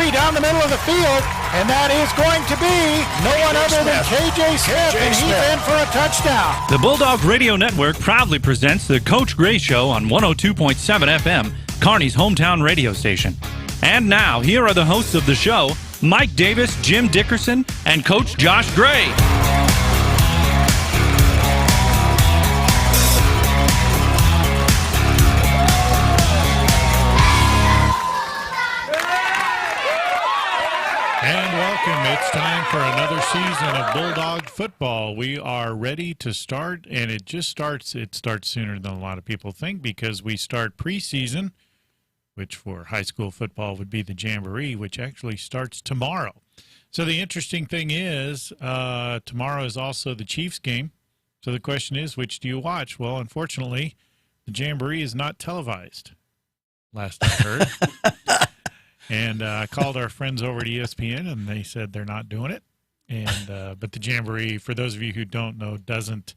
jamboree down the middle of the field, and that is going to be no one other than KJ Smith, and he's in for a touchdown. The Bulldog Radio Network proudly presents the Coach Gray Show on 102.7 FM, Kearney's hometown radio station. And now, here are the hosts of the show, Mike Davis, Jim Dickerson, and Coach Josh Gray. And welcome. It's time for another season of Bulldog Football. We are ready to start, and it starts sooner than a lot of people think because we start preseason, which for high school football would be the Jamboree, which actually starts tomorrow. So the interesting thing is tomorrow is also the Chiefs game. So the question is, which do you watch? Well, unfortunately, the Jamboree is not televised, last I heard. And I called our friends over at ESPN, and they said they're not doing it. And but the Jamboree, for those of you who don't know, doesn't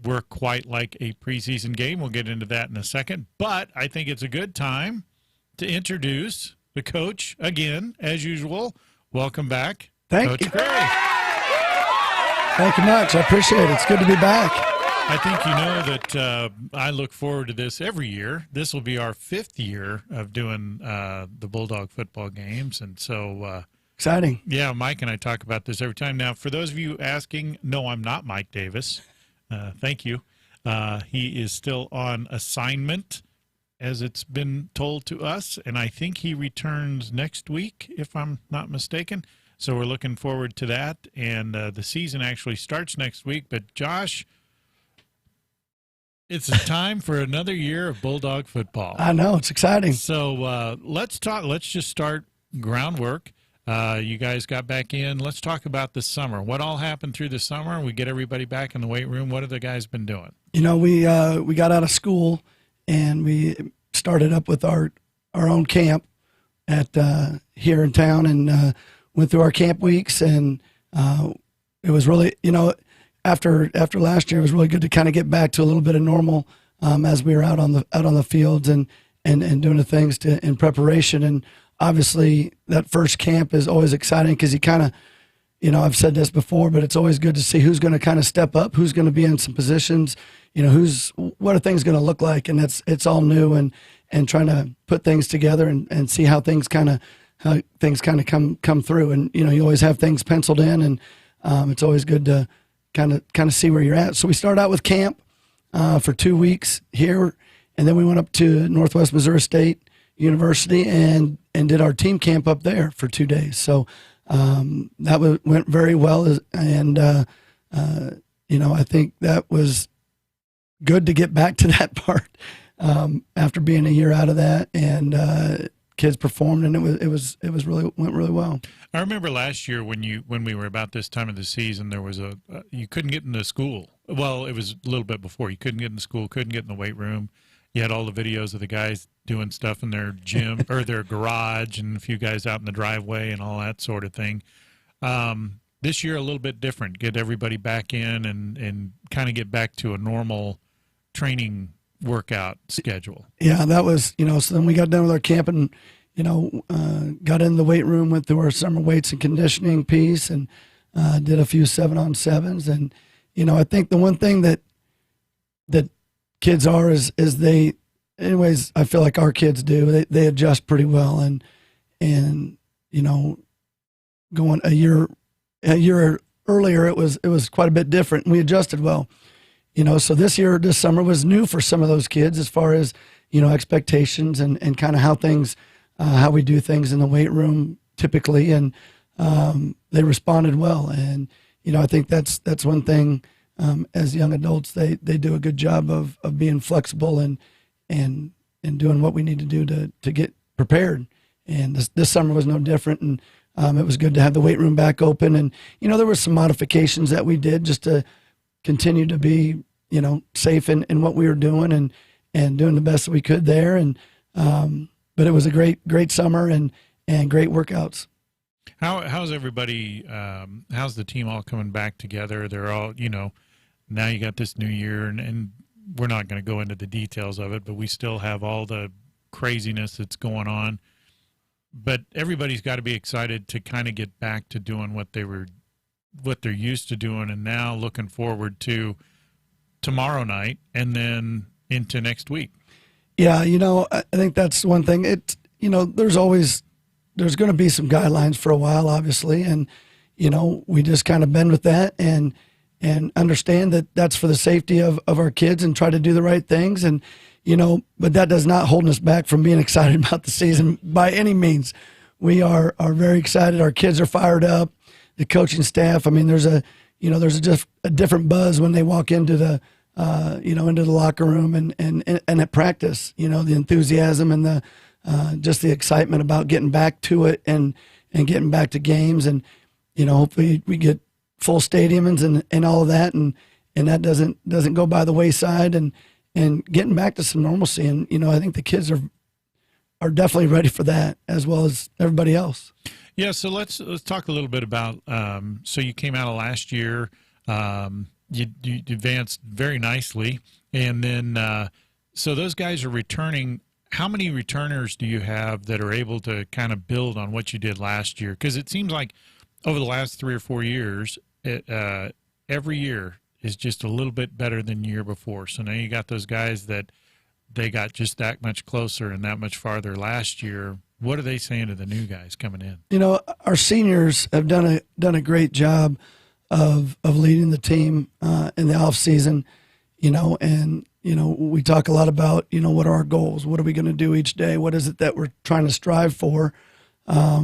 work quite like a preseason game. We'll get into that in a second. But I think it's a good time to introduce the coach again, as usual. Welcome back, Coach Gray. Thank you much. I appreciate it. It's good to be back. I think you know that I look forward to this every year. This will be our 5th year of doing the Bulldog football games. And so exciting. Yeah, Mike and I talk about this every time. Now, for those of you asking, no, I'm not Mike Davis. Thank you. He is still on assignment, as it's been told to us, and I think he returns next week, if I'm not mistaken. So we're looking forward to that, and the season actually starts next week. But, Josh, it's time for another year of Bulldog football. I know. It's exciting. So let's talk. Let's just start groundwork. You guys got back in. Let's talk about the summer. What all happened through the summer? We get everybody back in the weight room. What have the guys been doing? You know, we got out of school and we started up with our own camp at here in town, and went through our camp weeks. And it was really, you know, after last year, it was really good to kind of get back to a little bit of normal as we were out on the fields and doing the things in preparation. And obviously, that first camp is always exciting because you kind of, you know, I've said this before, but it's always good to see who's going to kind of step up, who's going to be in some positions, you know, what are things going to look like, and it's all new, and trying to put things together and see how things kind of come through. And you know, you always have things penciled in, and it's always good to kind of see where you're at. So we started out with camp for 2 weeks here, and then we went up to Northwest Missouri State University and did our team camp up there for 2 days. So that went very well, and you know, I think that was good to get back to that part after being a year out of that, and kids performed, and it went really well. I remember last year when we were about this time of the season, there was you couldn't get into school. Well, it was a little bit before. You couldn't get into school, couldn't get in the weight room. You had all the videos of the guys doing stuff in their gym or their garage, and a few guys out in the driveway and all that sort of thing. This year, a little bit different. Get everybody back in and kind of get back to a normal training workout schedule. Yeah, that was, you know, so then we got done with our camp and, you know, got in the weight room, went through our summer weights and conditioning piece, and did a few 7-on-7s. And, you know, I think the one thing that kids are is they, anyways, I feel like our kids do, they adjust pretty well. And, you know, going a year earlier, it was quite a bit different, and we adjusted well. You know, so this summer was new for some of those kids as far as, you know, expectations and kind of how we do things in the weight room typically. And they responded well. And, you know, I think that's one thing as young adults, they do a good job of being flexible and doing what we need to do to get prepared. And this summer was no different. And it was good to have the weight room back open. And, you know, there were some modifications that we did just to continue to be, you know, safe in what we were doing and doing the best that we could there. And but it was a great summer and great workouts. How's everybody? How's the team all coming back together? They're all, you know, now you got this new year, and we're not going to go into the details of it, but we still have all the craziness that's going on. but everybody's got to be excited to kind of get back to doing what they're used to doing, and now looking forward to tomorrow night and then into next week. Yeah, I think that's one thing. There's going to be some guidelines for a while, obviously, and we just kind of bend with that and understand that that's for the safety of our kids and try to do the right things. And but that does not hold us back from being excited about the season by any means. We are very excited. Our kids are fired up. The coaching staff. I mean, there's just a different buzz when they walk into the into the locker room and at practice. The enthusiasm and the just the excitement about getting back to it and getting back to games, and hopefully we get full stadiums and all of that, and that doesn't go by the wayside, and getting back to some normalcy. And I think the kids are definitely ready for that, as well as everybody else. Yeah, so let's talk a little bit about. So you came out of last year, you advanced very nicely, and then so those guys are returning. How many returners do you have that are able to kind of build on what you did last year? Because it seems like over the last 3 or 4 years, every year is just a little bit better than the year before. So now you got those guys that they got just that much closer and that much farther last year. What are they saying to the new guys coming in? Our seniors have done a great job of leading the team in the off season, and we talk a lot about what are our goals, what are we going to do each day, what is it that we're trying to strive for, not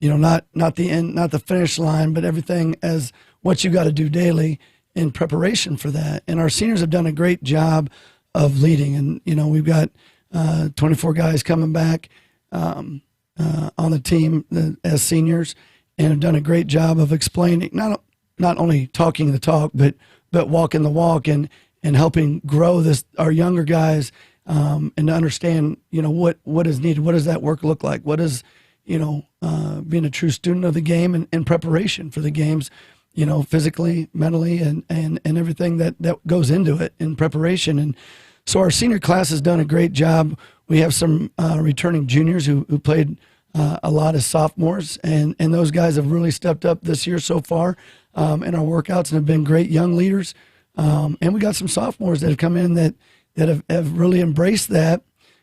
the end, not the finish line, but everything as what you got to do daily in preparation for that. And our seniors have done a great job of leading, and we've got 24 guys coming back on the team as seniors, and have done a great job of explaining, not only talking the talk, but walking the walk, and helping grow our younger guys, and to understand what is needed. What does that work look like? What is being a true student of the game and preparation for the games, physically, mentally, and everything that goes into it in preparation. And so our senior class has done a great job. We have some returning juniors who played a lot as sophomores, and those guys have really stepped up this year so far in our workouts and have been great young leaders. And we got some sophomores that have come in that have really embraced that.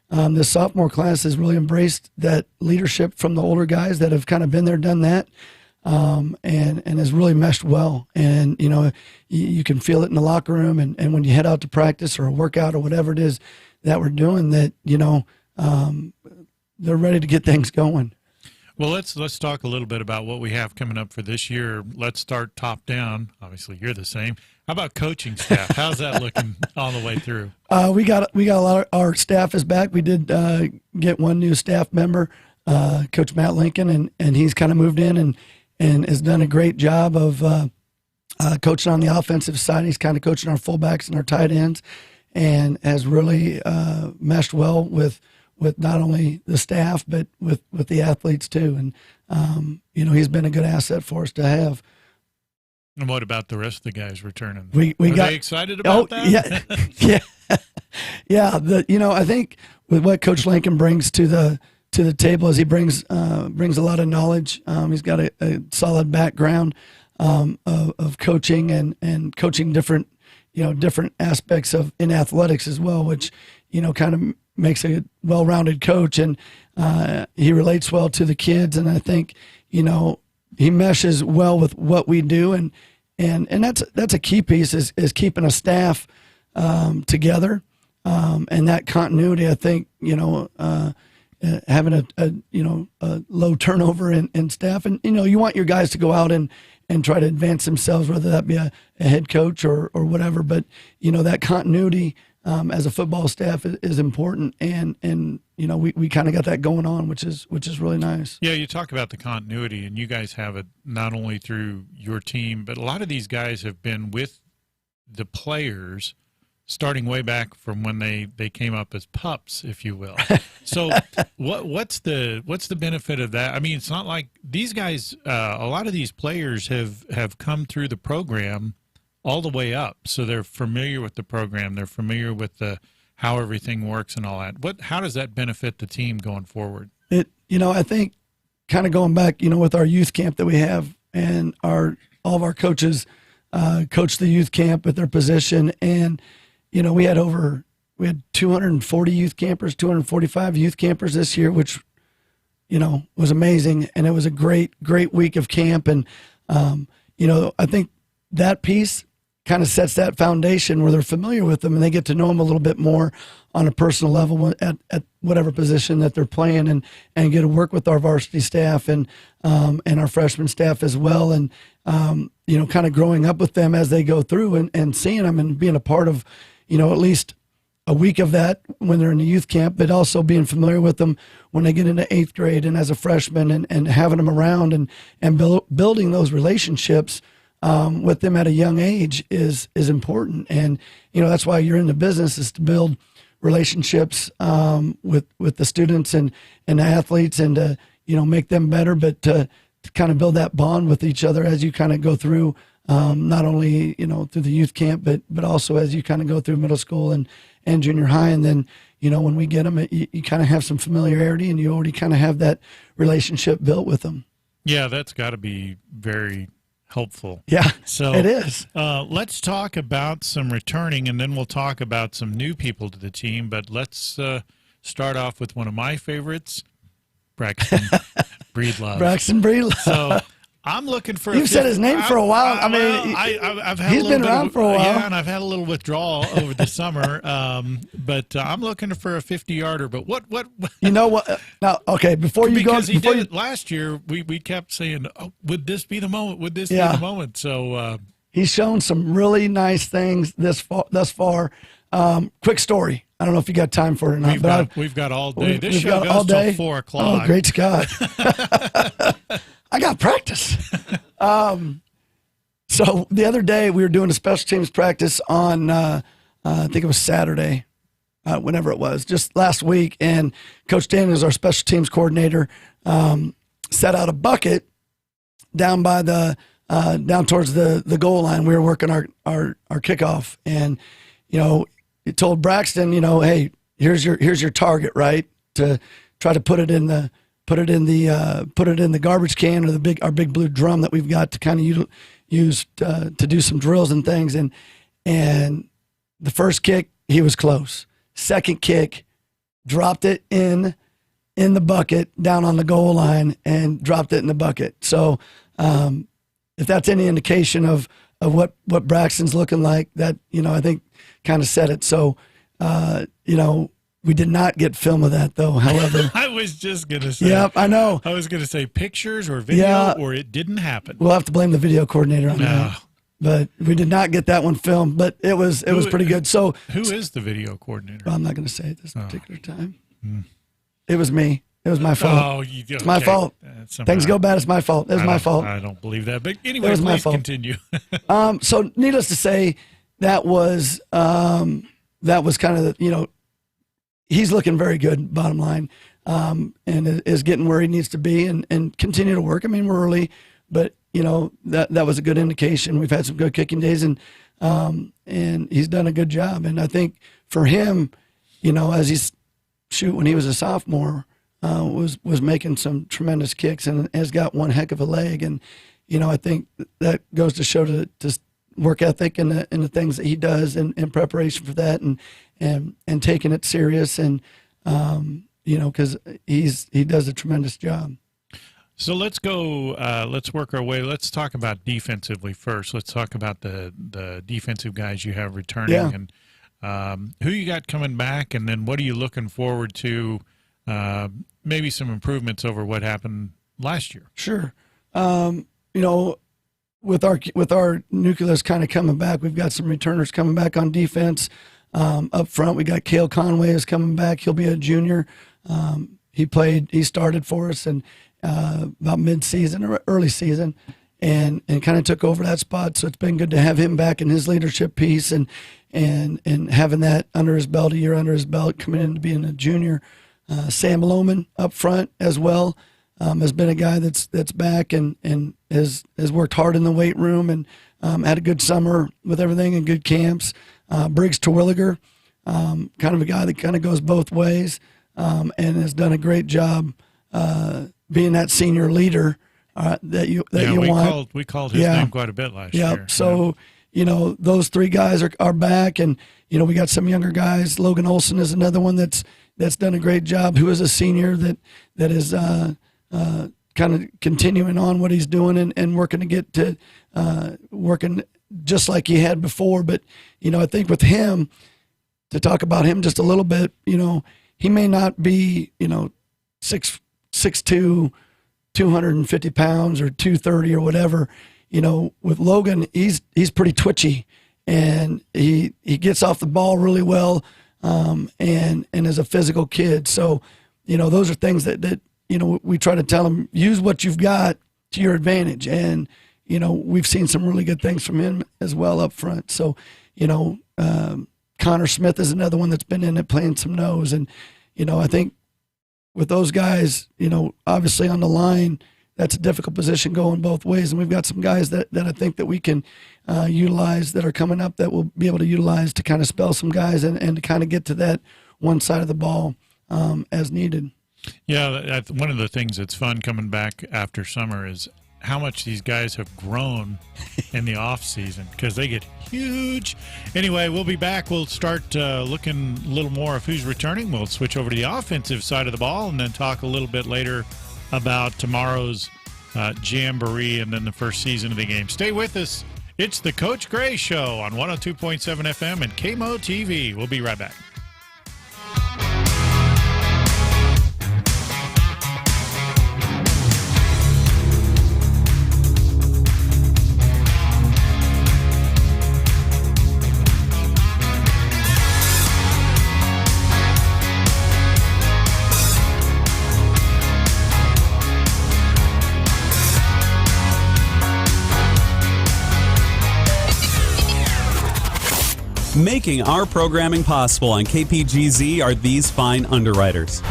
The sophomore class has really embraced that leadership from the older guys that have kind of been there, done that, and has really meshed well. And, you can feel it in the locker room, and when you head out to practice or a workout or whatever it is that we're doing, that, they're ready to get things going. Well, let's talk a little bit about what we have coming up for this year. Let's start top down. Obviously, you're the same. How about coaching staff? How's that looking all the way through? We got a lot of our staff is back. We did get one new staff member, Coach Matt Lincoln, and he's kind of moved in and has done a great job of coaching on the offensive side. He's kind of coaching our fullbacks and our tight ends, and has really meshed well with not only the staff, but with the athletes too. And, he's been a good asset for us to have. And what about the rest of the guys returning? Are they excited about that? Yeah. I think with what Coach Lincoln brings to the table, is he brings a lot of knowledge. He's got a solid background of coaching and coaching different aspects in athletics as well, which, kind of makes a well-rounded coach, and he relates well to the kids. And I think, he meshes well with what we do. And that's a key piece is keeping a staff together. And that continuity, I think, having a low turnover in staff, and, you want your guys to go out and try to advance themselves, whether that be a head coach or whatever. But, that continuity as a football staff is important, and we kind of got that going on, which is really nice. Yeah, you talk about the continuity, and you guys have it not only through your team, but a lot of these guys have been with the players starting way back from when they came up as pups, if you will. So what's the benefit of that? I mean, it's not like these guys, a lot of these players have come through the program all the way up, so they're familiar with the program, they're familiar with how everything works and all that. How does that benefit the team going forward? I think kind of going back, with our youth camp that we have, and all of our coaches coach the youth camp at their position, and we had 240 youth campers, 245 youth campers this year, which was amazing, and it was a great week of camp. And I think that piece kind of sets that foundation where they're familiar with them and they get to know them a little bit more on a personal level at whatever position that they're playing, and get to work with our varsity staff and our freshman staff as well. And, kind of growing up with them as they go through and seeing them and being a part of, at least a week of that when they're in the youth camp, but also being familiar with them when they get into 8th grade and as a freshman, and having them around and building those relationships with them at a young age is important. And, that's why you're in the business, is to build relationships with the students and the athletes, and to, make them better, but to kind of build that bond with each other as you kind of go through, not only, through the youth camp, but also as you kind of go through middle school and junior high. And then, when we get them, you kind of have some familiarity, and you already kind of have that relationship built with them. Yeah, that's got to be very helpful. Yeah, so it is. Let's talk about some returning, and then we'll talk about some new people to the team. But let's start off with one of my favorites, Braxton Breedlove. Braxton Breedlove. So I'm looking for. You've said his name for a while. I've had he's been around for a while. Yeah, and I've had a little withdrawal over the summer. But I'm looking for a 50-yarder. But what? You know what? Now, okay. Before you go, because he did it last year. We kept saying, "Oh, would this be the moment? Would this be the moment?" So he's shown some really nice things thus far. Quick story. I don't know if you got time for it or not. We've got all day. This show goes till 4 o'clock. Oh, great Scott! I got practice. So the other day we were doing a special teams practice on, I think it was Saturday, whenever it was, just last week. And Coach Daniels, our special teams coordinator, set out a bucket down by down towards the goal line. We were working our kickoff, and he told Braxton, hey, here's your target, right? To try to put it in the garbage can, or our big blue drum that we've got to kind of use to do some drills and things. And the first kick, he was close. Second kick, dropped it in the bucket down on the goal line, and dropped it in the bucket. So if that's any indication of what Braxton's looking like, that I think kind of said it. So we did not get film of that, though. However, I was just gonna say. Yep, I know. I was gonna say pictures or video, or it didn't happen. We'll have to blame the video coordinator on that. But we did not get that one filmed. But it was pretty good. So who is the video coordinator? I'm not going to say at this particular time. It was me. It was my fault. Oh, it's my fault. Things go bad. It's my fault. It was my fault. I don't believe that. But anyway, please continue. So needless to say, that was kind of he's looking very good, bottom line, and is getting where he needs to be, and continue to work. I mean, we're early, but that was a good indication. We've had some good kicking days, and he's done a good job. And I think for him, as when he was a sophomore, was making some tremendous kicks, and has got one heck of a leg. And I think that goes to show to work ethic and the things that he does in preparation for that, and taking it serious, and because he does a tremendous job. So let's go. Let's work our way. Let's talk about defensively first. Let's talk about the defensive guys you have returning, and who you got coming back, and then what are you looking forward to? Maybe some improvements over what happened last year. Sure. With our nucleus kind of coming back, we've got some returners coming back on defense. Up front, we got Cale Conway is coming back. He'll be a junior. He started for us and about mid-season or early season, and kind of took over that spot. So it's been good to have him back in his leadership piece, and having that under his belt, a year under his belt, coming in to being a junior. Sam Lohman up front as well has been a guy that's back and has worked hard in the weight room, and had a good summer with everything and good camps. Briggs Terwilliger, kind of a guy that kind of goes both ways, and has done a great job being that senior leader that you want. We called his name quite a bit last year. So, those three guys are back, and, we got some younger guys. Logan Olsen is another one that's done a great job, who is a senior that is kind of continuing on what he's doing and working to get to working just like he had before. But, I think with him, to talk about him just a little bit, he may not be, 6'2", 250 pounds or 230 or whatever. With Logan, he's pretty twitchy, and he gets off the ball really well, and is a physical kid. So, those are things that we try to tell him, use what you've got to your advantage. And, we've seen some really good things from him as well up front. So, Connor Schmidt is another one that's been in it playing some nose. And, I think with those guys, obviously on the line, that's a difficult position going both ways. And we've got some guys that I think that we can utilize that are coming up that we'll be able to utilize to kind of spell some guys and to kind of get to that one side of the ball as needed. Yeah, one of the things that's fun coming back after summer is how much these guys have grown in the off season, because they get huge. Anyway, we'll be back. We'll start looking a little more of who's returning. We'll switch over to the offensive side of the ball and then talk a little bit later about tomorrow's jamboree and then the first season of the game. Stay with us. It's the Coach Gray Show on 102.7 FM and KMO-TV. We'll be right back. Making our programming possible on KPGZ are these fine underwriters.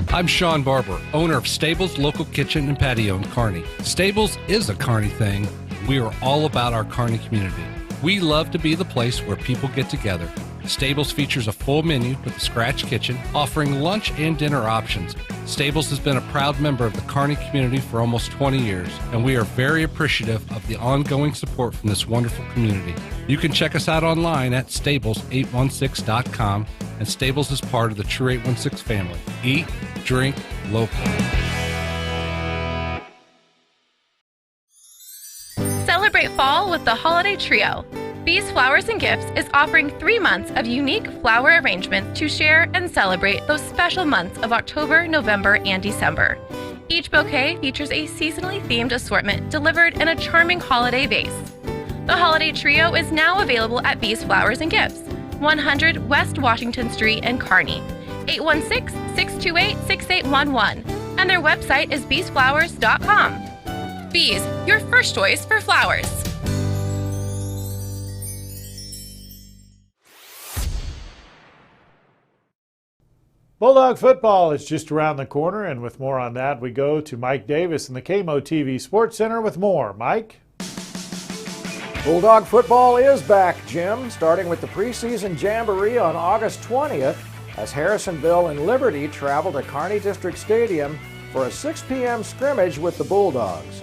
I'm Sean Barber, owner of Stables Local Kitchen and Patio in Kearney. Stables is a Kearney thing. We are all about our Kearney community. We love to be the place where people get together. Stables features a full menu with a scratch kitchen, offering lunch and dinner options. Stables has been a proud member of the Kearney community for almost 20 years, and we are very appreciative of the ongoing support from this wonderful community. You can check us out online at stables816.com, and Stables is part of the True 816 family. Eat, drink, local. Celebrate fall with the Holiday Trio. Bees Flowers and Gifts is offering 3 months of unique flower arrangements to share and celebrate those special months of October, November, and December. Each bouquet features a seasonally themed assortment delivered in a charming holiday vase. The Holiday Trio is now available at Bees Flowers and Gifts, 100 West Washington Street in Kearney, 816-628-6811, and their website is beesflowers.com. Bees, your first choice for flowers. Bulldog football is just around the corner, and with more on that, we go to Mike Davis in the KMO-TV Sports Center with more. Mike? Bulldog football is back, Jim, starting with the preseason jamboree on August 20th as Harrisonville and Liberty travel to Kearney District Stadium for a 6 p.m. scrimmage with the Bulldogs.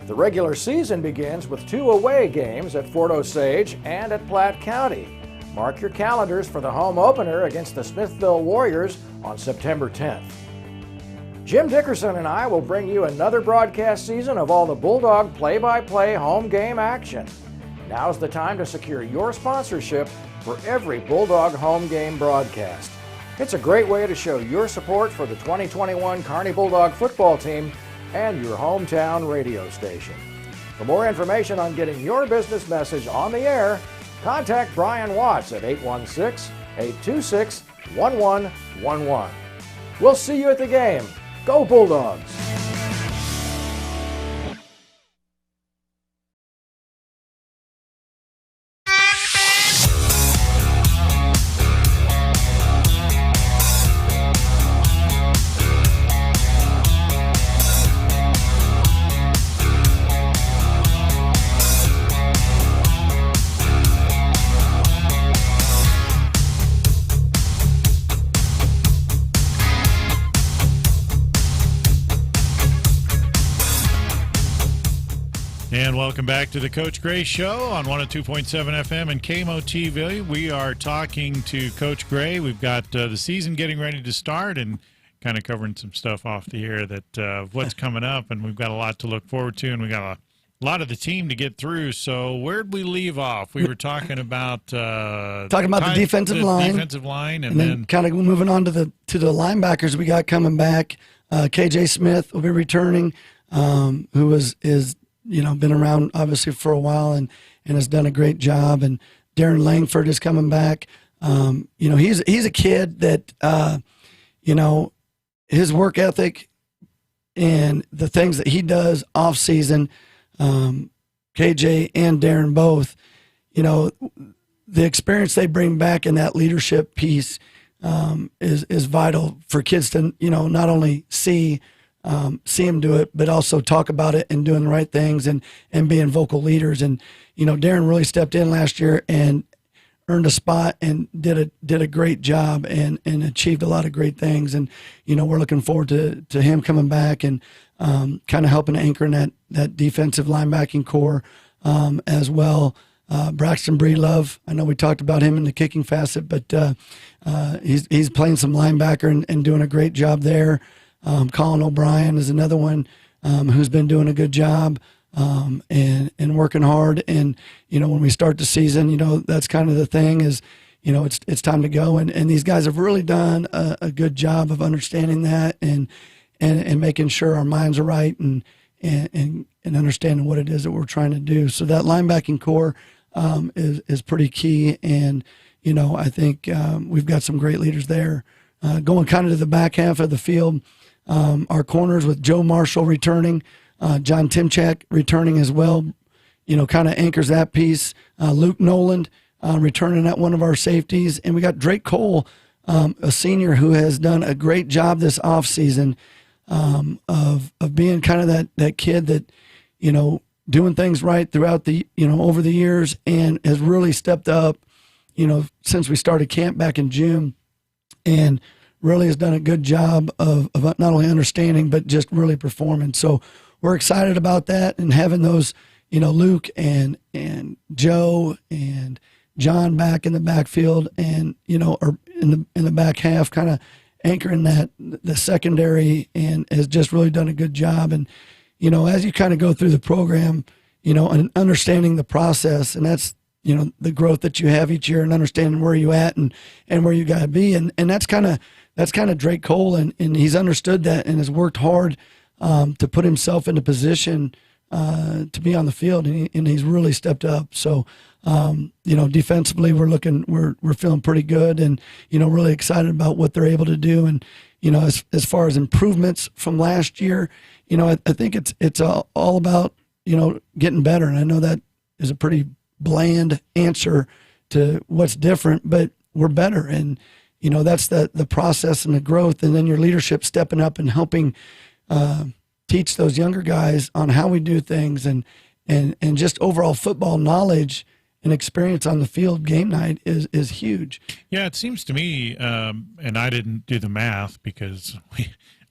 The regular season begins with 2 away games at Fort Osage and at Platte County. Mark your calendars for the home opener against the Smithville Warriors on September 10th. Jim Dickerson and I will bring you another broadcast season of all the Bulldog play-by-play home game action. Now's the time to secure your sponsorship for every Bulldog home game broadcast. It's a great way to show your support for the 2021 Kearney Bulldog football team and your hometown radio station. For more information on getting your business message on the air, contact Brian Watts at 816-826-1111. We'll see you at the game. Go Bulldogs! And welcome back to the Coach Gray Show on 102.7 FM and KMO-TV. We are talking to Coach Gray. We've got the season getting ready to start and kind of covering some stuff off the air that what's coming up, and we've got a lot to look forward to, and we got a lot of the team to get through. So where'd we leave off? We were talking about the defensive line, and then kind of moving on to the linebackers we got coming back. KJ Schmidt will be returning, who is been around obviously for a while and has done a great job. And Darren Langford is coming back. He's a kid that his work ethic and the things that he does off season. KJ and Darren both, the experience they bring back in that leadership piece is vital for kids to not only see him do it, but also talk about it and doing the right things and being vocal leaders. And Darren really stepped in last year and earned a spot and did a great job and achieved a lot of great things. And we're looking forward to him coming back and kind of helping anchor in that defensive linebacking core as well. Braxton Breedlove, I know we talked about him in the kicking facet, but he's playing some linebacker and doing a great job there. Colin O'Brien is another one who's been doing a good job and working hard. And when we start the season, that's kind of the thing is, it's time to go. And these guys have really done a good job of understanding that and making sure our minds are right and understanding what it is that we're trying to do. So that linebacking core is pretty key. And, I think we've got some great leaders there. Going kind of to the back half of the field, our corners with Joe Marshall returning, John Timchak returning as well, kind of anchors that piece. Luke Noland returning at one of our safeties. And we got Drake Cole, a senior who has done a great job this offseason of being kind of that kid that, doing things right throughout the, over the years and has really stepped up, since we started camp back in June and really has done a good job of not only understanding, but just really performing. So we're excited about that and having those, Luke and Joe and John back in the backfield and, or in the back half, kind of anchoring the secondary and has just really done a good job. And, as you kind of go through the program, and understanding the process, and that's, the growth that you have each year and understanding where you at and where you got to be. And that's kind of Drake Cole. And he's understood that and has worked hard to put himself in a position to be on the field. And he's really stepped up. So, defensively, we're feeling pretty good and, really excited about what they're able to do. And, as far as improvements from last year, I think it's all about, getting better. And I know that is a pretty bland answer to what's different, but we're better. And, that's the process and the growth. And then your leadership stepping up and helping teach those younger guys on how we do things and just overall football knowledge and experience on the field game night is huge. Yeah, it seems to me, and I didn't do the math because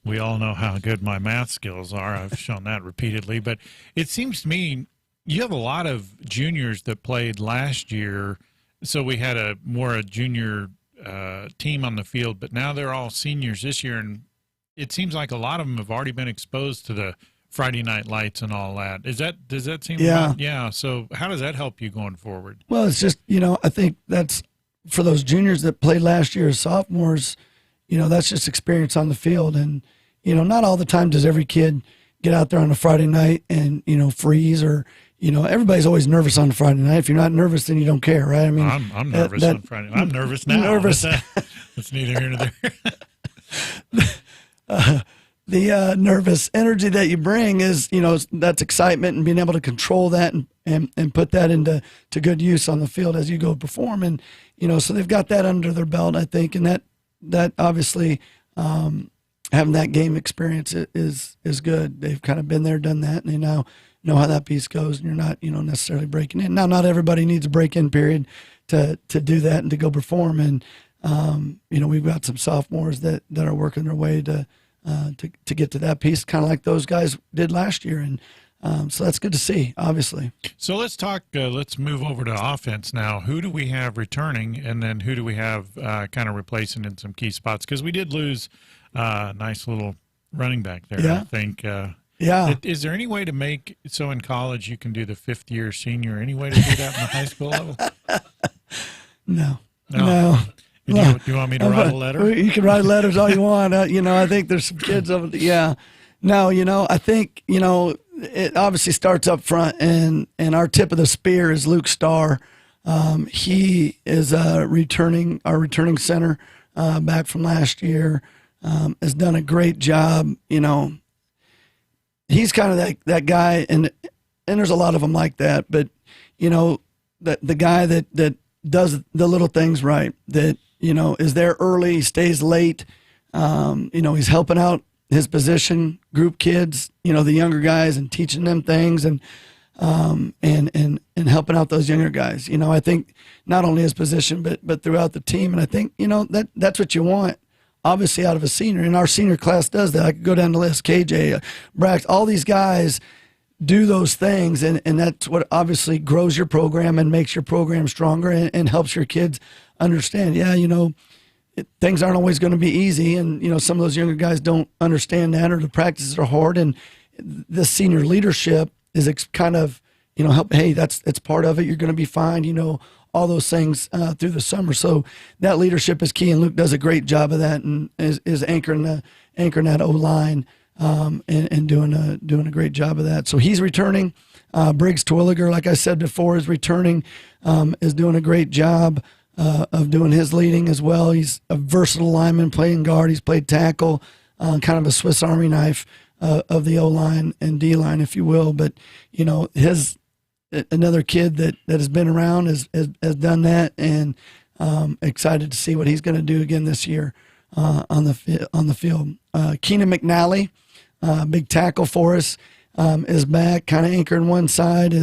we all know how good my math skills are. I've shown that repeatedly. But it seems to me you have a lot of juniors that played last year, so we had a junior team on the field, but now they're all seniors this year, and it seems like a lot of them have already been exposed to the Friday night lights and all that. Does that seem yeah. Right? Yeah. So how does that help you going forward? Well, it's just, I think that's for those juniors that played last year as sophomores, that's just experience on the field. And, not all the time does every kid get out there on a Friday night and, freeze or, everybody's always nervous on Friday night. If you're not nervous, then you don't care, right? I mean, I'm nervous on Friday. I'm nervous now. Nervous. It's neither here nor there. The nervous energy that you bring is, that's excitement and being able to control that and put that into good use on the field as you go perform. And, so they've got that under their belt, I think. And that obviously, having that game experience is good. They've kind of been there, done that, and they now know how that piece goes, and you're not, necessarily breaking in. Now, not everybody needs a break-in period to do that and to go perform. And, we've got some sophomores that are working their way to get to that piece, kind of like those guys did last year. And So that's good to see, obviously. So let's talk. Let's move over to offense now. Who do we have returning, and then who do we have kind of replacing in some key spots? Because we did lose a nice little running back there. Yeah. I think. Yeah. Is there any way to make so in college you can do the 5th-year senior? Any way to do that in the high school level? No. Do you want me to write a letter? You can write letters all you want. I think there's some kids over there. Yeah. No, I think, it obviously starts up front, and our tip of the spear is Luke Starr. He is our returning center back from last year. Has done a great job. He's kind of that guy, and there's a lot of them like that. But the guy that does the little things right, that is there early, stays late. He's helping out his position group kids, the younger guys, and teaching them things, and helping out those younger guys. I think not only his position, but throughout the team. And I think that's what you want. Obviously, out of a senior, and our senior class does that. I could go down the list. KJ, Brax, all these guys do those things, and that's what obviously grows your program and makes your program stronger, and helps your kids understand. Yeah, things aren't always going to be easy, and some of those younger guys don't understand that, or the practices are hard, and the senior leadership is kind of help. Hey, that's part of it. You're going to be fine. All those things through the summer. So that leadership is key, and Luke does a great job of that, and is anchoring that O-line, and doing a great job of that. So he's returning. Briggs Twilliger, like I said before, is returning, is doing a great job of doing his leading as well. He's a versatile lineman, playing guard. He's played tackle, kind of a Swiss Army knife of the O-line and D-line, if you will. But another kid that has been around has done that, and excited to see what he's going to do again this year on the field. Keenan McNally, big tackle for us, is back, kind of anchoring one side.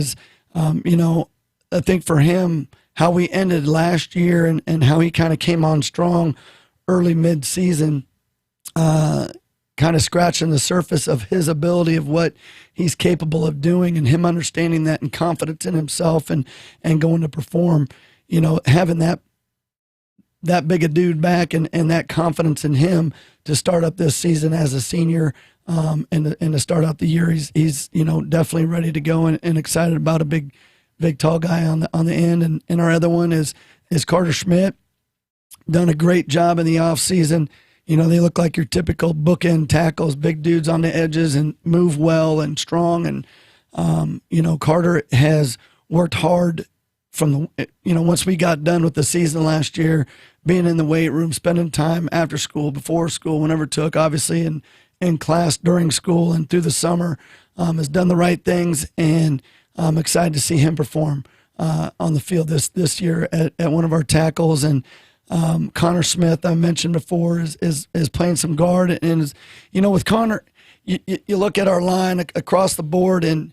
I think for him, how we ended last year and how he kind of came on strong early mid-season, kind of scratching the surface of his ability of what he's capable of doing, and him understanding that, and confidence in himself, and going to perform. Having that big a dude back, and that confidence in him to start up this season as a senior, and to start out the year, he's definitely ready to go, and excited about a big tall guy on the end. And our other one is Carter Schmidt. Done a great job in the off season. They look like your typical bookend tackles, big dudes on the edges, and move well and strong. And, Carter has worked hard from once we got done with the season last year, being in the weight room, spending time after school, before school, whenever it took, obviously, and in class during school and through the summer, has done the right things. And I'm excited to see him perform on the field this year at one of our tackles. And Connor Smith, I mentioned before, is playing some guard, and is, with Connor, you look at our line across the board, and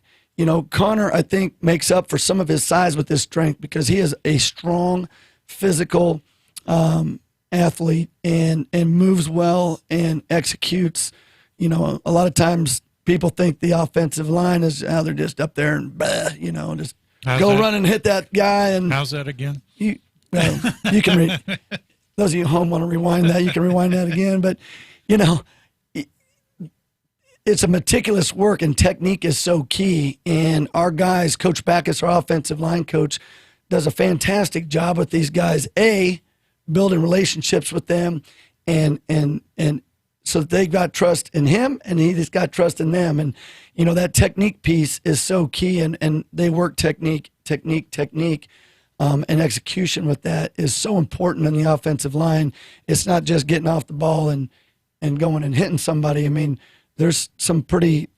Connor, I think, makes up for some of his size with his strength, because he is a strong, physical athlete, and moves well and executes. A lot of times people think the offensive line is they're just up there and just run and hit that guy. And how's that again? You can those of you at home want to rewind that, you can rewind that again. But it's a meticulous work, and technique is so key. And our guys, Coach Backus, our offensive line coach, does a fantastic job with these guys. Building relationships with them, and so that they got trust in him, and he just got trust in them. And that technique piece is so key, and they work technique. And execution with that is so important in the offensive line. It's not just getting off the ball and going and hitting somebody. I mean, there's some pretty,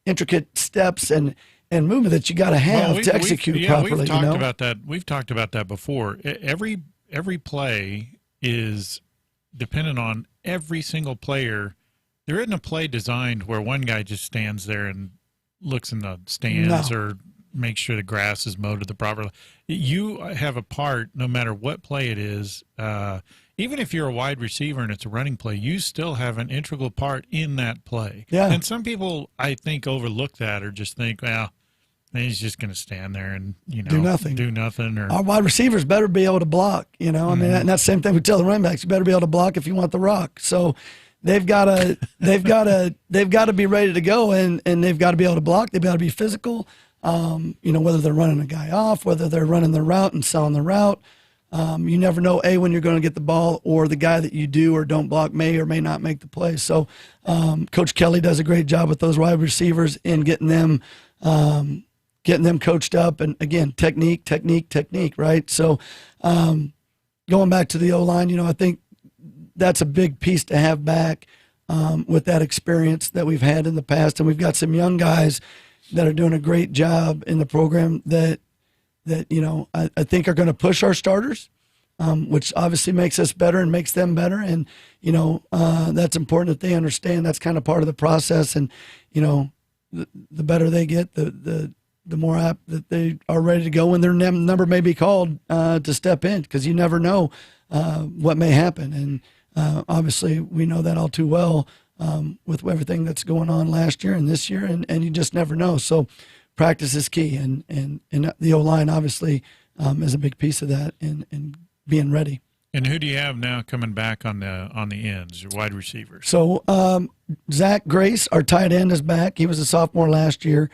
intricate steps and movement that you got to have to execute properly. We've talked about that. We've talked about that before. Every play is dependent on every single player. There isn't a play designed where one guy just stands there and looks in the stands or makes sure the grass is mowed to the proper. You have a part, no matter what play it is, even if you're a wide receiver and it's a running play, you still have an integral part in that play. Yeah. And some people, I think, overlook that or just think, well, he's just going to stand there and, do nothing. Or our wide receivers better be able to block, I mean, and that's the same thing we tell the running backs. You better be able to block if you want the rock. So they've got to be ready to go, and they've got to be able to block. They've got to be physical. Whether they're running a guy off, whether they're running the route and selling the route. You never know, when you're going to get the ball, or the guy that you do or don't block may or may not make the play. So Coach Kelly does a great job with those wide receivers in getting them coached up. And, again, technique, right? So going back to the O-line, I think that's a big piece to have back with that experience that we've had in the past. And we've got some young guys that are doing a great job in the program that I think are going to push our starters, which obviously makes us better and makes them better. And, that's important that they understand that's kind of part of the process. And, the better they get, the more apt that they are ready to go when their number may be called to step in, because you never know what may happen. And obviously we know that all too well with everything that's going on last year and this year, and you just never know. So practice is key, and the O-line obviously is a big piece of that, and being ready. And who do you have now coming back on the ends, your wide receivers? So Zach Grace, our tight end, is back. He was a sophomore last year.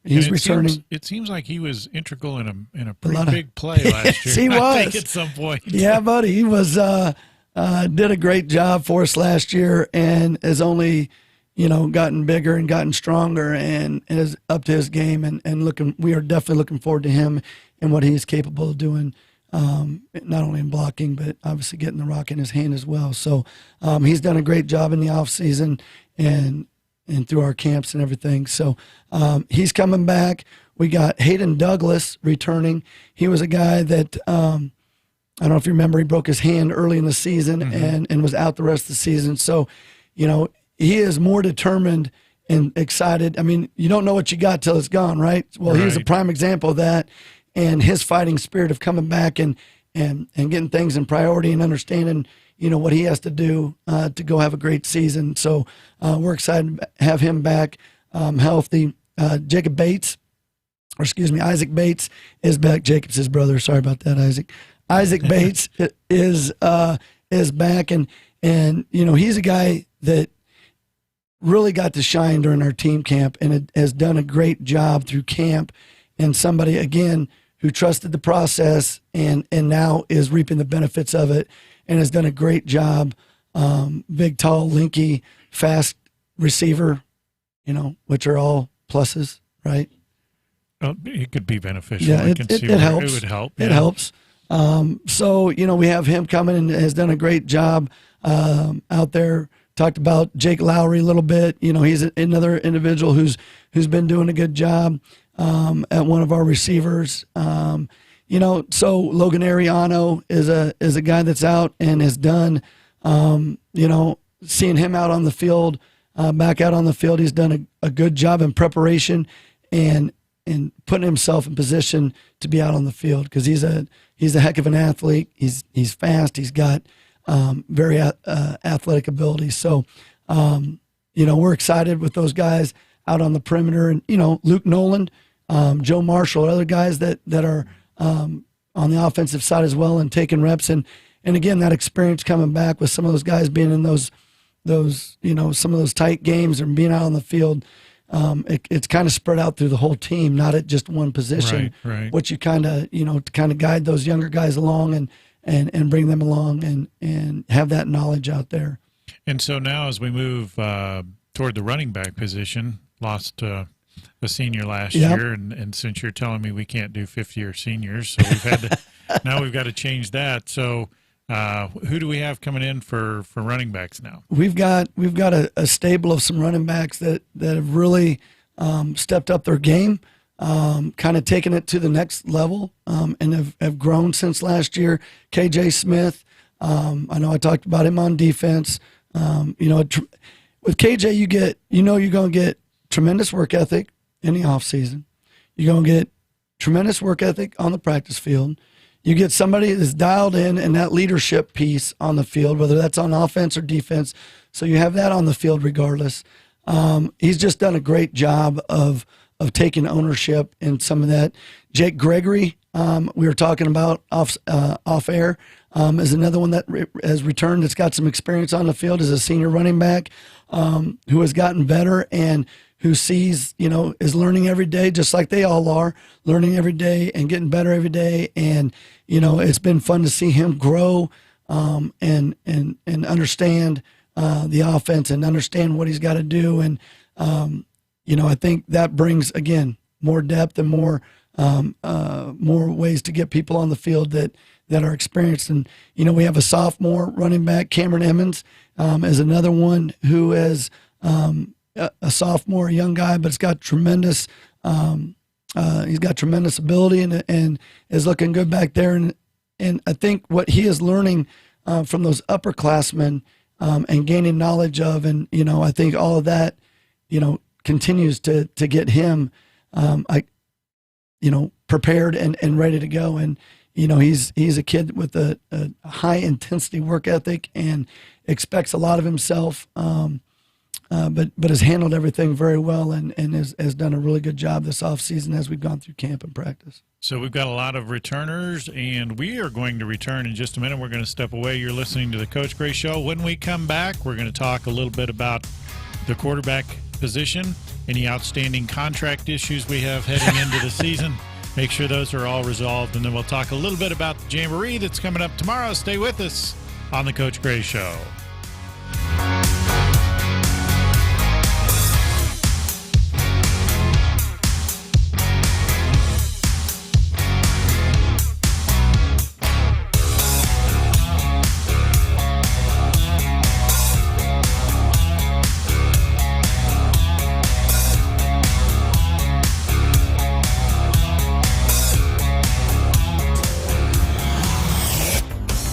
He's returning. It seems like he was integral in a pretty big play last year. He was. I think at some point. Yeah, buddy. He was did a great job for us last year, and has only gotten bigger and gotten stronger, and is up to his game. And we are definitely looking forward to him and what he's capable of doing. Not only in blocking, but obviously getting the rock in his hand as well. So he's done a great job in the off season and through our camps and everything. So he's coming back. We got Hayden Douglas returning. He was a guy that I don't know if you remember, he broke his hand early in the season and was out the rest of the season. So, he is more determined and excited. I mean, you don't know what you got till it's gone, right? Well, he's a prime example of that. And his fighting spirit of coming back and getting things in priority and understanding, what he has to do to go have a great season. So we're excited to have him back healthy. Isaac Bates is back. Jacob's his brother. Sorry about that, Isaac. Isaac Bates is back, and he's a guy that really got to shine during our team camp and has done a great job through camp, and somebody, again, who trusted the process and now is reaping the benefits of it and has done a great job. Big, tall, lanky, fast receiver, which are all pluses, right? Well, it could be beneficial. Yeah, it helps. It would help. It helps. So, we have him coming and has done a great job out there. Talked about Jake Lowery a little bit. He's another individual who's been doing a good job at one of our receivers. So Logan Ariano is a guy that's out and has done, seeing him out on the field, back out on the field, he's done a good job in preparation and putting himself in position to be out on the field, because he's a heck of an athlete. He's fast. He's got very athletic ability. So, we're excited with those guys out on the perimeter, and Luke Noland, Joe Marshall, other guys that are on the offensive side as well and taking reps, and again, that experience coming back with some of those guys being in those some of those tight games and being out on the field. It's kind of spread out through the whole team, not at just one position. Right. Which you kind of to guide those younger guys along and bring them along and have that knowledge out there. And so now, as we move toward the running back position, lost a senior last year, and since you're telling me we can't do 50-year seniors, so we've had to now we've got to change that. So who do we have coming in for running backs now? We've got a stable of some running backs that have really stepped up their game, kind of taken it to the next level, and have grown since last year. KJ Smith, I know I talked about him on defense. With KJ, you're going to get tremendous work ethic in the off season. You're going to get tremendous work ethic on the practice field. you get somebody that's dialed in and that leadership piece on the field, whether that's on offense or defense. So you have that on the field regardless. He's just done a great job of taking ownership in some of that. Jake Gregory, we were talking about off air, is another one that has returned. That's got some experience on the field as a senior running back, who has gotten better and who sees, is learning every day, just like they all are, learning every day and getting better every day. And, it's been fun to see him grow and understand the offense and understand what he's got to do. And, I think that brings, again, more depth and more ways to get people on the field that are experienced. And, we have a sophomore running back, Cameron Emmons, is another one who is a sophomore, young guy, but he's got tremendous ability and is looking good back there. And I think what he is learning from those upperclassmen and gaining knowledge of, and, I think all of that, continues to get him, prepared and ready to go. And, he's a kid with a high intensity work ethic and expects a lot of himself, but has handled everything very well and has done a really good job this offseason as we've gone through camp and practice. So we've got a lot of returners, and we are going to return in just a minute. We're going to step away. You're listening to the Coach Gray Show. When we come back, we're going to talk a little bit about the quarterback position, any outstanding contract issues we have heading into the season. Make sure those are all resolved, and then we'll talk a little bit about the Jamboree that's coming up tomorrow. Stay with us on the Coach Gray Show.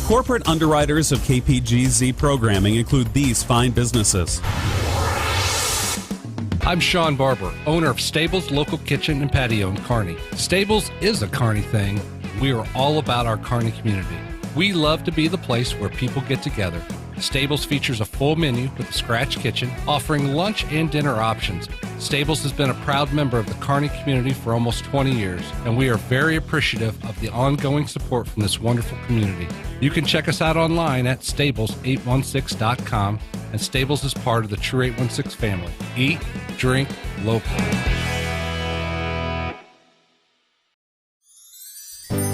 Corporate underwriters of KPGZ programming include these fine businesses. I'm Sean Barber, owner of Stables Local Kitchen and Patio in Kearney. Stables is a Kearney thing. We are all about our Kearney community. We love to be the place where people get together. Stables features a full menu with a scratch kitchen, offering lunch and dinner options. Stables has been a proud member of the Kearney community for almost 20 years, and we are very appreciative of the ongoing support from this wonderful community. You can check us out online at stables816.com, and Stables is part of the True 816 family. Eat, drink, local.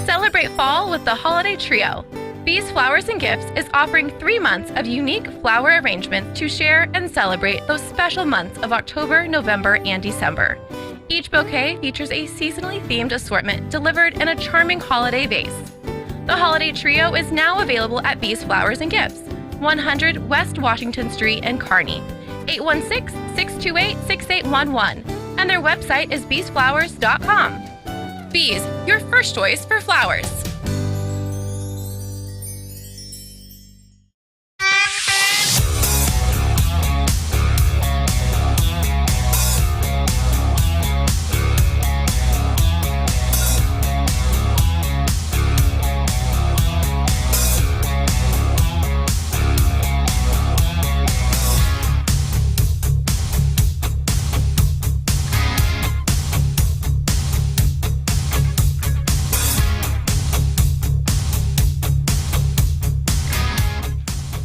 Celebrate fall with the Holiday Trio. Bees Flowers and Gifts is offering 3 months of unique flower arrangements to share and celebrate those special months of October, November, and December. Each bouquet features a seasonally themed assortment delivered in a charming holiday vase. The Holiday Trio is now available at Bees Flowers and Gifts, 100 West Washington Street in Kearney, 816-628-6811, and their website is beesflowers.com. Bees, your first choice for flowers.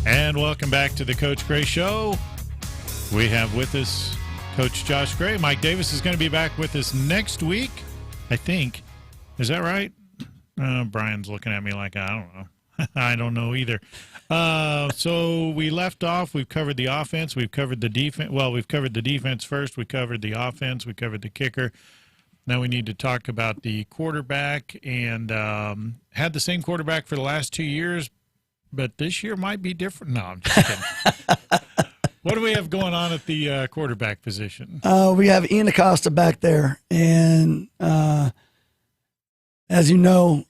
And welcome back to the Coach Gray Show. We have with us Coach Josh Gray. Mike Davis is going to be back with us next week, I think. Is that right? Brian's looking at me like, I don't know. I don't know either. So we left off. We've covered the offense. We've covered the defense. Well, we've covered the defense first. We covered the offense. We covered the kicker. Now we need to talk about the quarterback, and had the same quarterback for the last 2 years, but this year might be different. No, I'm just kidding. What do we have going on at the quarterback position? We have Ian Acosta back there, and as you know,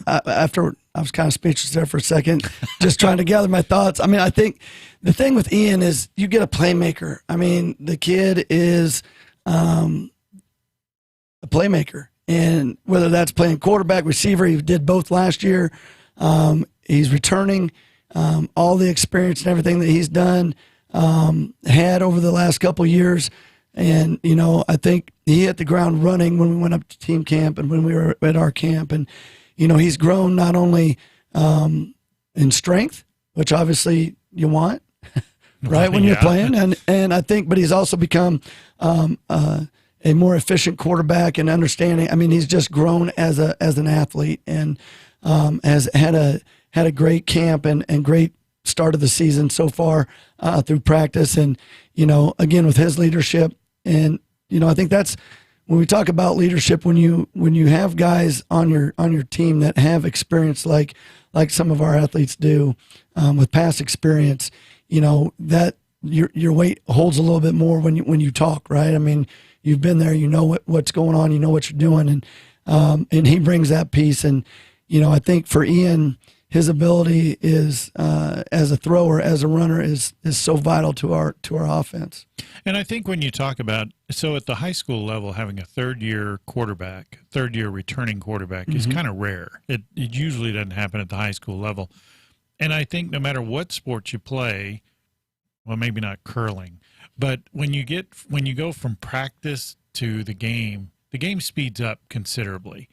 after I was kind of speechless there for a second, just trying to gather my thoughts. I mean, I think the thing with Ian is you get a playmaker. I mean, the kid is a playmaker, and whether that's playing quarterback, receiver, he did both last year. He's returning all the experience and everything that he's done, had over the last couple of years. And, I think he hit the ground running when we went up to team camp and when we were at our camp. And, he's grown not only in strength, which obviously you want, right, when you're playing. And I think, but he's also become a more efficient quarterback and understanding. I mean, he's just grown as an athlete and has had a great camp and great start of the season so far through practice. And, again, with his leadership. And, I think that's when we talk about leadership, when you have guys on your team that have experience like some of our athletes do with past experience, that your weight holds a little bit more when you talk, right? I mean, you've been there, what's going on, you know what you're doing. And he brings that piece. And, I think for Ian, his ability is as a thrower, as a runner, is so vital to our offense. And I think when you talk about, so at the high school level, having a third-year returning quarterback is kind of rare. It usually doesn't happen at the high school level. And I think no matter what sport you play, well, maybe not curling, but when you go from practice to the game speeds up considerably.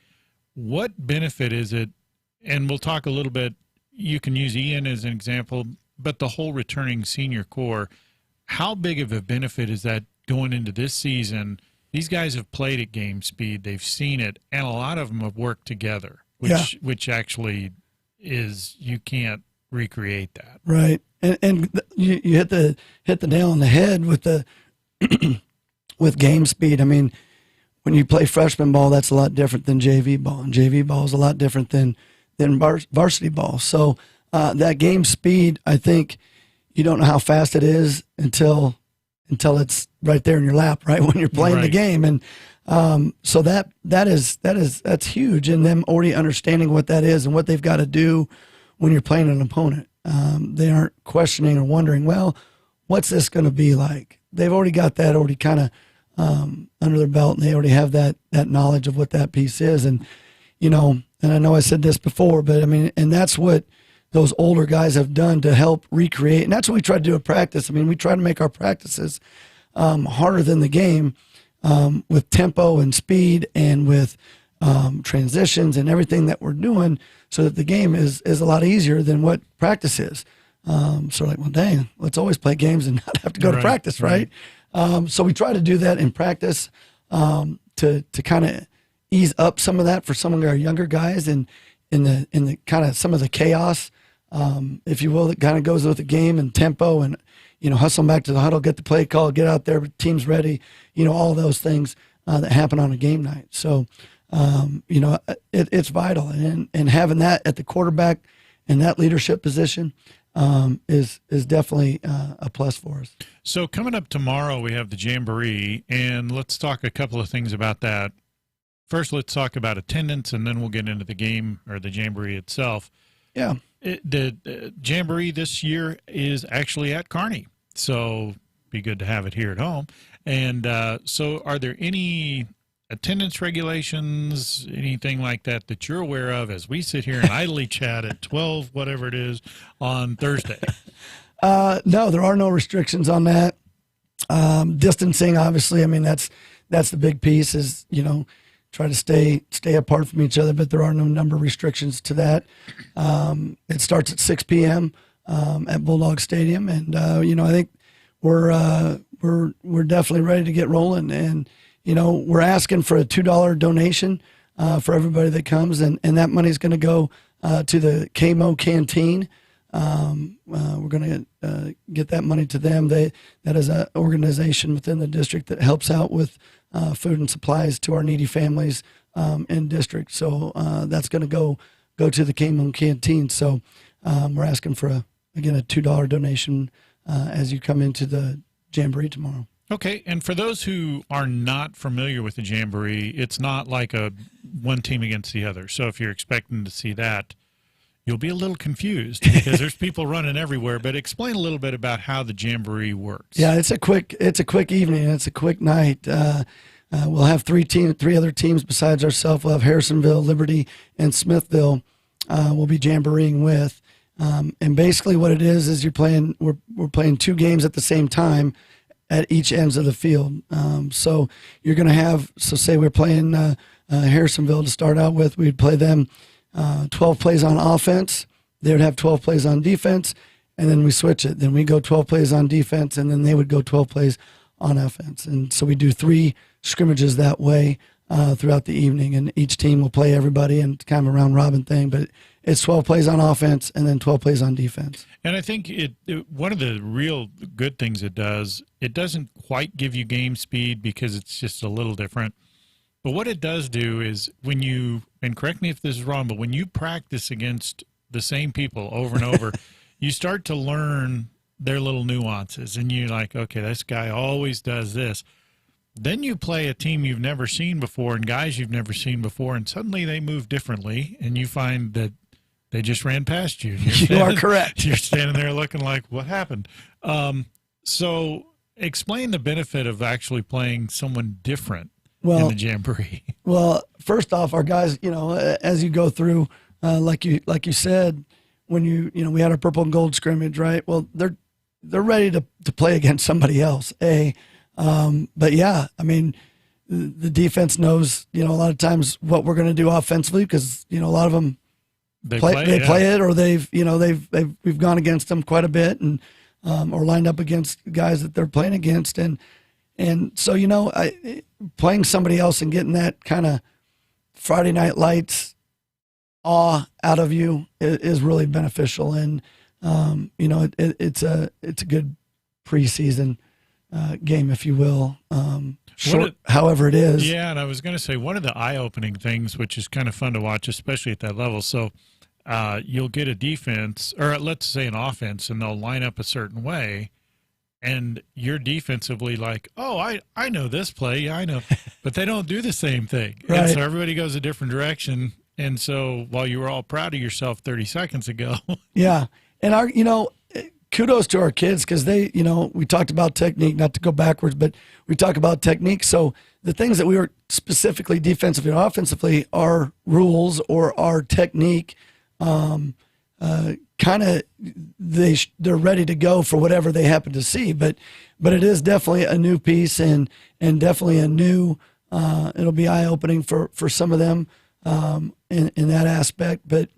What benefit is it? And we'll talk a little bit, you can use Ian as an example, but the whole returning senior core, how big of a benefit is that going into this season? These guys have played at game speed, they've seen it, and a lot of them have worked together, which actually is, you can't recreate that. Right. And you hit the nail on the head with the with game speed. I mean, when you play freshman ball, that's a lot different than JV ball, and JV ball is a lot different than varsity ball. So that game speed, I think you don't know how fast it is until it's right there in your lap, right, when you're playing the game. And so that's huge, and them already understanding what that is and what they've got to do when you're playing an opponent. They aren't questioning or wondering, well, what's this going to be like? They've already got that already kind of under their belt, and they already have that knowledge of what that piece is. And and I know I said this before, but I mean, and that's what those older guys have done to help recreate. And that's what we try to do at practice. I mean, we try to make our practices harder than the game with tempo and speed and with transitions and everything that we're doing, so that the game is a lot easier than what practice is. So like, well, dang, let's always play games and not have to go to practice, right? So we try to do that in practice to kind of ease up some of that for some of our younger guys, and in the kind of some of the chaos, if you will, that kind of goes with the game and tempo, and hustle back to the huddle, get the play call, get out there, team's ready, all those things that happen on a game night. So it's vital, and having that at the quarterback and that leadership position is definitely a plus for us. So coming up tomorrow, we have the Jamboree, and let's talk a couple of things about that. First, let's talk about attendance, and then we'll get into the game or the Jamboree itself. Yeah. The Jamboree this year is actually at Kearney, so be good to have it here at home. And so are there any attendance regulations, anything like that you're aware of as we sit here and idly chat at 12, whatever it is, on Thursday? No, there are no restrictions on that. Distancing, obviously, I mean, that's the big piece is, try to stay apart from each other, but there are no number restrictions to that. It starts at 6 p.m. At Bulldog Stadium, and I think we're definitely ready to get rolling. And we're asking for a $2 donation for everybody that comes, and that money's going to go to the KMO canteen. We're going to get that money to them. That is an organization within the district that helps out with food and supplies to our needy families in district. So that's going to go to the KMO canteen. So we're asking for a $2 donation as you come into the Jamboree tomorrow. Okay, and for those who are not familiar with the Jamboree, it's not like a one team against the other. So if you're expecting to see that, you'll be a little confused because there's people running everywhere. But explain a little bit about how the Jamboree works. Yeah, it's a quick evening. It's a quick night. we'll have three other teams besides ourselves. We'll have Harrisonville, Liberty, and Smithville. We'll be jamboreeing with. And basically what it is we're playing 2 games at the same time at each ends of the field. So you're going to have, say we're playing Harrisonville to start out with, we'd play them 12 plays on offense. They would have 12 plays on defense, and then we switch it. Then we go 12 plays on defense, and then they would go 12 plays on offense. And so we do 3 scrimmages that way throughout the evening, and each team will play everybody and kind of a round robin thing, but it's 12 plays on offense and then 12 plays on defense. And I think one of the real good things it doesn't quite give you game speed because it's just a little different. But what it does do is when you, and correct me if this is wrong, but when you practice against the same people over and over, you start to learn their little nuances. And you're like, okay, this guy always does this. Then you play a team you've never seen before and guys you've never seen before, and suddenly they move differently, and you find that they just ran past you. You are correct. You're standing there looking like, what happened? So explain the benefit of actually playing someone different in the jamboree. Well, first off, our guys, as you go through, like you said, when we had our purple and gold scrimmage, right? Well, they're ready to play against somebody else. But yeah, I mean, the defense knows, a lot of times what we're going to do offensively because, a lot of them they play it, or we've gone against them quite a bit and or lined up against guys that they're playing against, and so playing somebody else and getting that kind of Friday Night Lights awe out of you is really beneficial, and it's a good preseason game, if you will. Short, however it is. Yeah, and I was going to say one of the eye-opening things, which is kind of fun to watch, especially at that level. So you'll get a defense, or let's say an offense, and they'll line up a certain way, and you're defensively like, oh, I know this play, yeah, I know, but they don't do the same thing. Right. And so everybody goes a different direction. And so while you were all proud of yourself 30 seconds ago. Yeah, and kudos to our kids because they, we talked about technique, not to go backwards, but we talk about technique. So the things that we were specifically defensively and offensively are rules or our technique. They're ready to go for whatever they happen to see. But it is definitely a new piece and definitely a new. It'll be eye opening for some of them in that aspect. But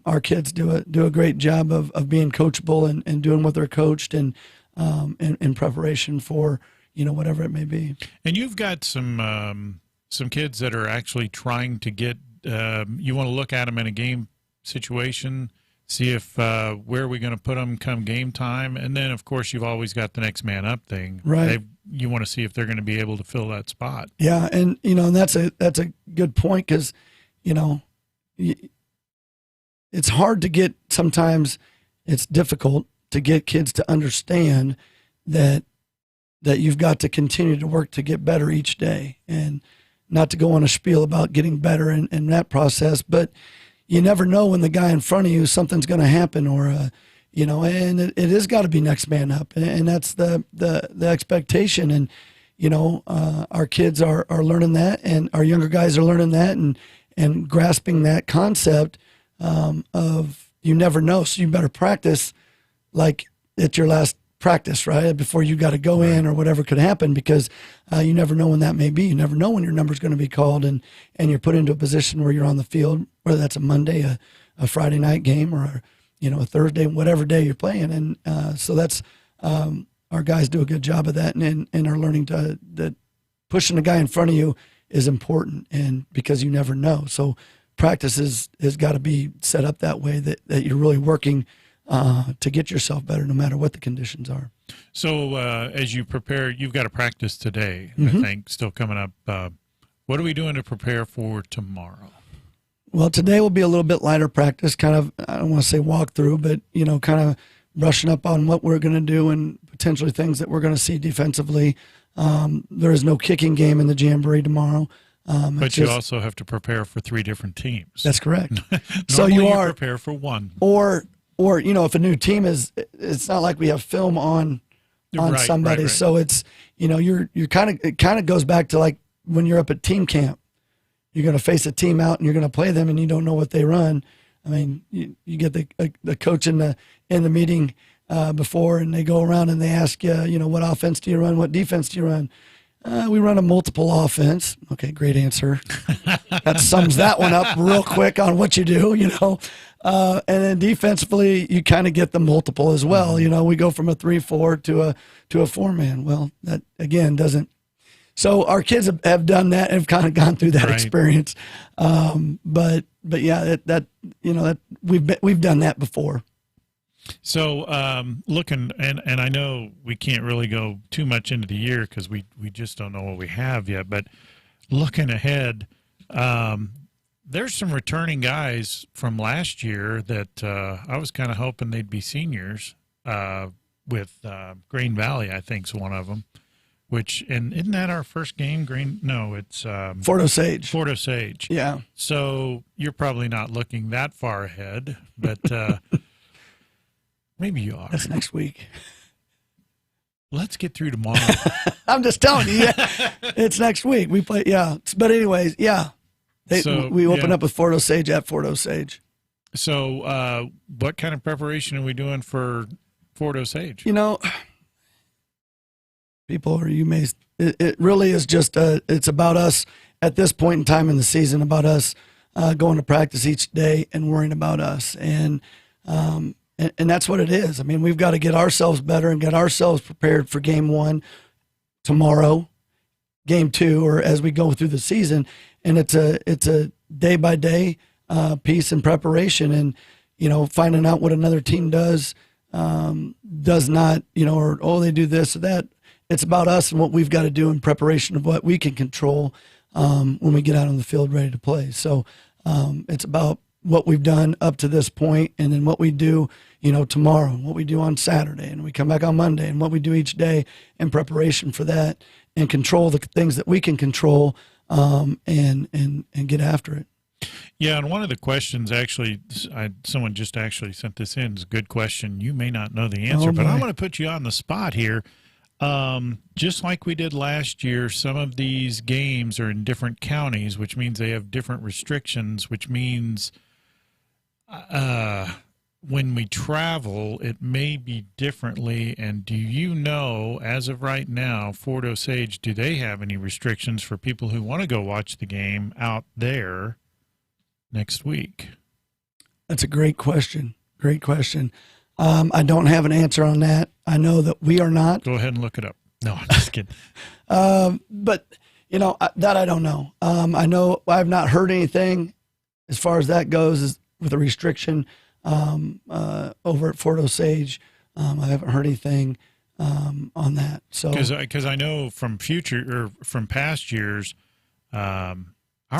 our kids do a great job of being coachable and doing what they're coached and in preparation for whatever it may be. And you've got some kids that are actually trying to get. You want to look at them in a game situation, see if where are we going to put them come game time, and then of course you've always got the next man up thing. Right. You want to see if they're going to be able to fill that spot. Yeah, and and that's a good point because it's hard to get, sometimes it's difficult to get kids to understand that you've got to continue to work to get better each day, and not to go on a spiel about getting better in that process, but you never know when the guy in front of you, something's going to happen, or and it has got to be next man up, and that's the expectation, and our kids are learning that, and our younger guys are learning that, and grasping that concept of you never know, so you better practice like it's your last practice, right, before you got to go in or whatever could happen, because you never know when that may be. You never know when your number's going to be called, and you're put into a position where you're on the field, whether that's a Monday, a Friday night game, or a Thursday, whatever day you're playing. And so that's our guys do a good job of that, and are learning that pushing the guy in front of you is important, and because you never know. So practice has got to be set up that way that you're really working to get yourself better no matter what the conditions are. So as you prepare, you've got a practice today, Mm-hmm. I think, still coming up. What are we doing to prepare for tomorrow? Well, today will be a little bit lighter practice, kind of, I don't want to say walk through, but, kind of brushing up on what we're going to do and potentially things that we're going to see defensively. There is no kicking game in the Jamboree tomorrow. But you also have to prepare for 3 different teams. That's correct. So you prepare for one. Or if a new team it's not like we have film on on Right, somebody. right. So it's, it kind of goes back to like when you're up at team camp, you're going to face a team out and you're going to play them and you don't know what they run. I mean, you get the coach in the meeting before, and they go around and they ask you, what offense do you run? What defense do you run? We run a multiple offense. Okay, great answer. That sums that one up real quick on what you do, And then defensively, you kind of get the multiple as well. We go from a 3-4 to a 4-man. Well, that again doesn't. So our kids have done that and have kind of gone through that experience. But yeah, that we've done that before. So looking, and I know we can't really go too much into the year because we just don't know what we have yet, but looking ahead, there's some returning guys from last year that I was kind of hoping they'd be seniors with Green Valley, I think is one of them. And isn't that our first game? It's Fort Osage. Fort Osage. Yeah. So you're probably not looking that far ahead, but maybe you are. That's next week. Let's get through tomorrow. I'm just telling you, it's next week. We play, But anyways, we open up with Fort Osage at Fort Osage. So what kind of preparation are we doing for Fort Osage? People are it really is just it's about us at this point in time in the season, about us going to practice each day and worrying about us, and that's what it is. I mean, we've got to get ourselves better and get ourselves prepared for game 1 tomorrow, game 2, or as we go through the season. And it's a day by day piece in preparation, and finding out what another team does not, or they do this or that. It's about us and what we've got to do in preparation of what we can control when we get out on the field ready to play. So it's about what we've done up to this point, and then what we do, tomorrow, and what we do on Saturday, and we come back on Monday, and what we do each day in preparation for that, and control the things that we can control, and get after it. Yeah, and one of the questions, actually, someone just actually sent this in. It's a good question. You may not know the answer, but I want to put you on the spot here. Just like we did last year, some of these games are in different counties, which means they have different restrictions, which means when we travel, it may be differently. And do you know, as of right now, Fort Osage, do they have any restrictions for people who want to go watch the game out there next week? That's a great question. Great question. I don't have an answer on that. I know that we are not. Go ahead and look it up. No, I'm just kidding. But, that I don't know. I know I've not heard anything as far as that goes with a restriction over at Fort Osage. I haven't heard anything on that. So because I know from past years,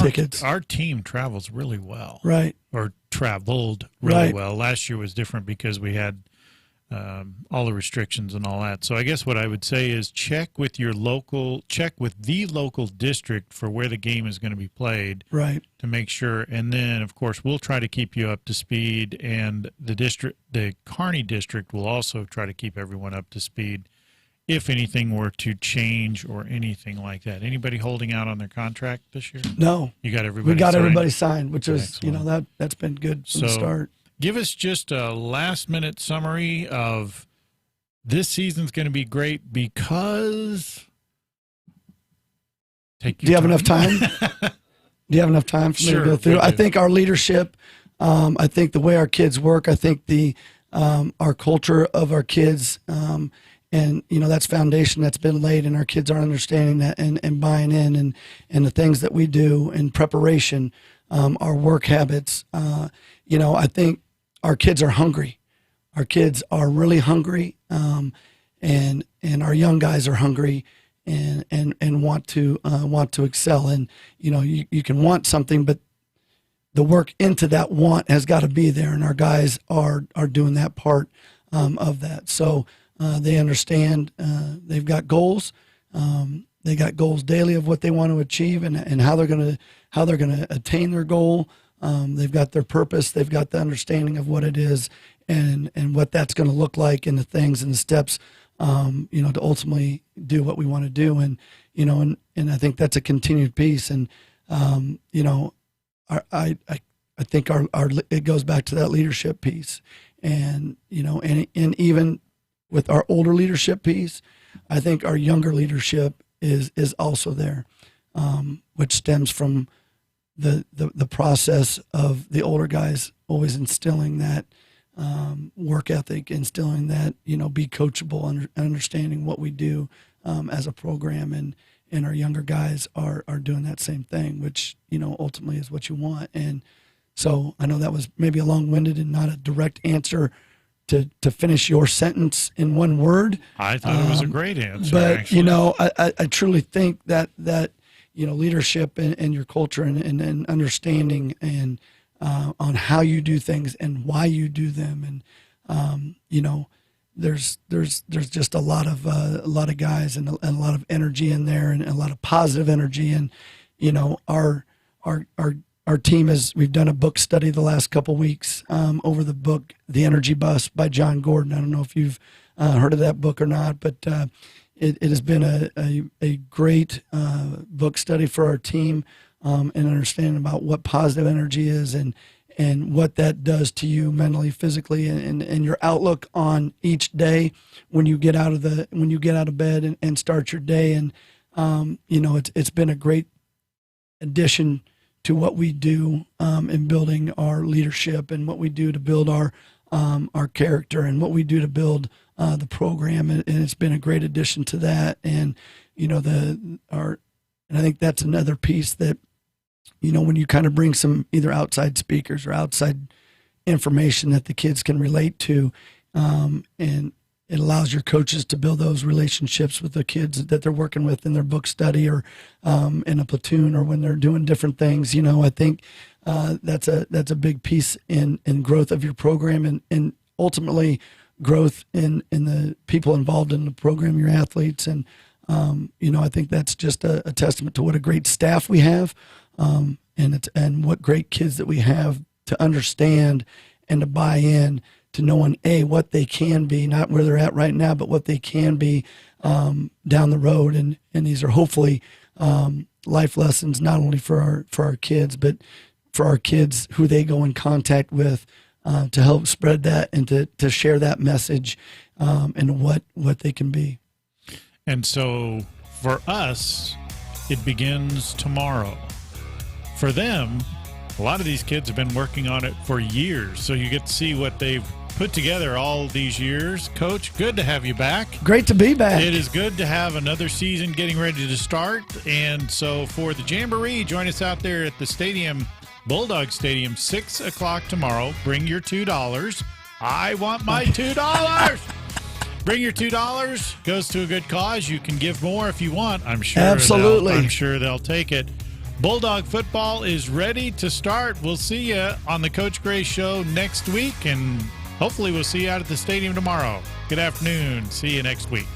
tickets. Our team travels really well. Right. Or traveled really well. Last year was different because we had all the restrictions and all that. So I guess what I would say is check with the local district for where the game is going to be played. Right. To make sure. And then, of course, we'll try to keep you up to speed. And the Kearney district will also try to keep everyone up to speed if anything were to change or anything like that. Anybody holding out on their contract this year? No. You got everybody signed? everybody signed, which is, excellent. That's been good from the start. Give us just a last-minute summary of this season's going to be great because... Do you have enough time? Do you have enough time for me to go through? I think our leadership, I think the way our kids work, I think our culture of our kids, and that's foundation that's been laid, and our kids are understanding that and buying in, and the things that we do in preparation, our work habits. I think our kids are hungry. Our kids are really hungry, and our young guys are hungry, and want to excel. And you can want something, but the work into that want has got to be there, and our guys are doing that part of that. So they understand. They've got goals. They got goals daily of what they want to achieve, and how they're gonna attain their goal. They've got their purpose. They've got the understanding of what it is, and what that's going to look like, and the things and the steps to ultimately do what we want to do. And, and I think that's a continued piece. And, I think it goes back to that leadership piece. And, and even with our older leadership piece, I think our younger leadership is also there, which stems from the process of the older guys always instilling that work ethic, instilling that, be coachable, understanding what we do as a program. And our younger guys are doing that same thing, which, ultimately is what you want. And so I know that was maybe a long-winded and not a direct answer to finish your sentence in one word. I thought it was a great answer. But, actually. I truly think that leadership and your culture and understanding and on how you do things and why you do them. And, there's just a lot of guys and a lot of energy in there and a lot of positive energy. And, our team we've done a book study the last couple weeks over the book, The Energy Bus by John Gordon. I don't know if you've heard of that book or not, but it has been a great book study for our team and understanding about what positive energy is and what that does to you mentally, physically, and your outlook on each day when you get out of bed and start your day. And it's been a great addition to what we do in building our leadership and what we do to build our character and what we do to build the program. And it's been a great addition to that. And, and I think that's another piece that, when you kind of bring some either outside speakers or outside information that the kids can relate to, and it allows your coaches to build those relationships with the kids that they're working with in their book study or in a platoon or when they're doing different things. I think that's a big piece in growth of your program and ultimately growth in the people involved in the program, your athletes. And, I think that's just a testament to what a great staff we have. And what great kids that we have to understand and to buy in to knowing what they can be, not where they're at right now, but what they can be down the road. And these are hopefully life lessons, not only for our kids, but for our kids who they go in contact with to help spread that and to share that message and what they can be. And so for us, it begins tomorrow. For them, a lot of these kids have been working on it for years, so you get to see what they've put together all these years. Coach, good to have you back. Great to be back. It is good to have another season getting ready to start. And so for the Jamboree, join us out there at the stadium, Bulldog Stadium, 6 o'clock tomorrow. Bring your $2. I want my $2. Bring your $2. Goes to a good cause. You can give more if you want. I'm sure. Absolutely. I'm sure they'll take it. Bulldog football is ready to start. We'll see you on the Coach Gray Show next week, and hopefully we'll see you out at the stadium tomorrow. Good afternoon. See you next week.